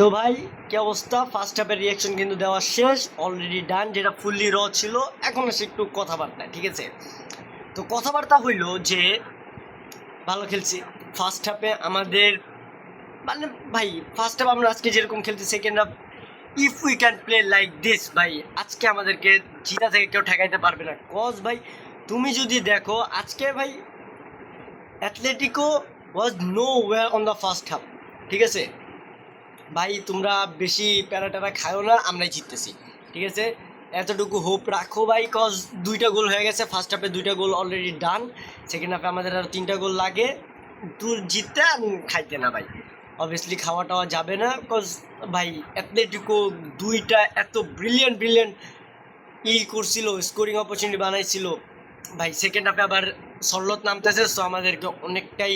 তো ভাই কি অবস্থা? ফার্স্ট হাফের রিয়াকশন কিন্তু দেওয়া শেষ, অলরেডি ডান, যেটা ফুললি র ছিল। এখন আসে একটু কথাবার্তা, ঠিক আছে? তো কথাবার্তা হইলো যে ভালো খেলছি ফার্স্ট হাফে আমাদের, মানে ভাই ফার্স্ট হাফ আমরা আজকে যেরকম খেলছি, second half if we can play like this ভাই, আজকে আমাদেরকে জিতা থেকে কেউ ঠেকাইতে পারবে না। কজ ভাই তুমি যদি দেখো আজকে ভাই Atletico was no wire on the first half, ঠিক আছে ভাই? তোমরা বেশি প্যারা খায়ও না, আমরাই জিততেছি, ঠিক আছে? এতটুকু হোপ রাখো ভাই, কজ দুইটা গোল হয়ে গেছে ফার্স্ট হাফে, দুইটা গোল অলরেডি ডান। সেকেন্ড হাফে আমাদের আর তিনটা গোল লাগে দূর জিততে আর খাইতে না ভাই। অবভিয়াসলি খাওয়া টাওয়া যাবে না, কজ ভাই অ্যাথলেটিকো দুইটা এত ব্রিলিয়ান্ট ব্রিলিয়ান্ট করছিল, স্কোরিং অপরচুনিটি বানাইছিল ভাই। সেকেন্ড হাফে আবার সল্লত নামতেছে, সো আমাদেরকে অনেকটাই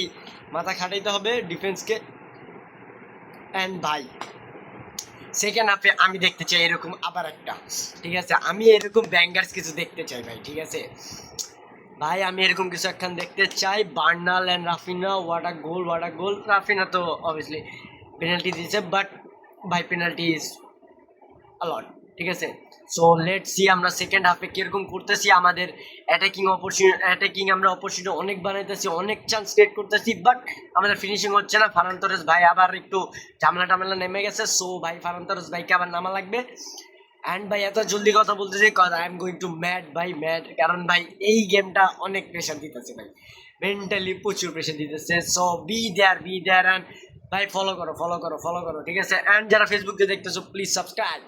মাথা খাটাইতে হবে ডিফেন্সকে। অ্যান্ড ভাই সেকেন্ড হাফে আমি দেখতে চাই এরকম আবার একটা, ঠিক আছে? আমি এরকম ব্যাঙ্গার্স কিছু দেখতে চাই ভাই, ঠিক আছে ভাই? আমি এরকম কিছু একখান দেখতে চাই। বার্নাল and Raphinha, what a goal! Raphinha তো অবভিয়াসলি পেনাল্টি দিয়েছে, বাট ভাই পেনাল্টি ইজ অলট, ঠিক আছে? সো লেটস সি আমরা সেকেন্ড হাফে কিরকম করতেছি। আমাদের অ্যাটাকিং আমরা অপরচুনিটি অনেক বানাইতেছি, অনেক চান্স ক্রিয়েট করতেছি, বাট আমাদের ফিনিশিং হচ্ছে না। ফারান তোরেস ভাই আবার একটু ঝামেলা নেমে গেছে, সো ভাই ফারান তোরেস ভাইকে আবার নামা লাগবে। অ্যান্ড ভাই এত জলদি কথা বলতেছি cause I am going to mad ভাই, ম্যাড, কারণ ভাই এই গেমটা অনেক প্রেশার দিতেছে ভাই, মেন্টালি প্রচুর প্রেশার দিতেছে। সো বি দেয়ার অ্যান্ড ভাই ফলো করো, ঠিক আছে? অ্যান্ড যারা ফেসবুকে দেখতেছো প্লিজ সাবস্ক্রাইব।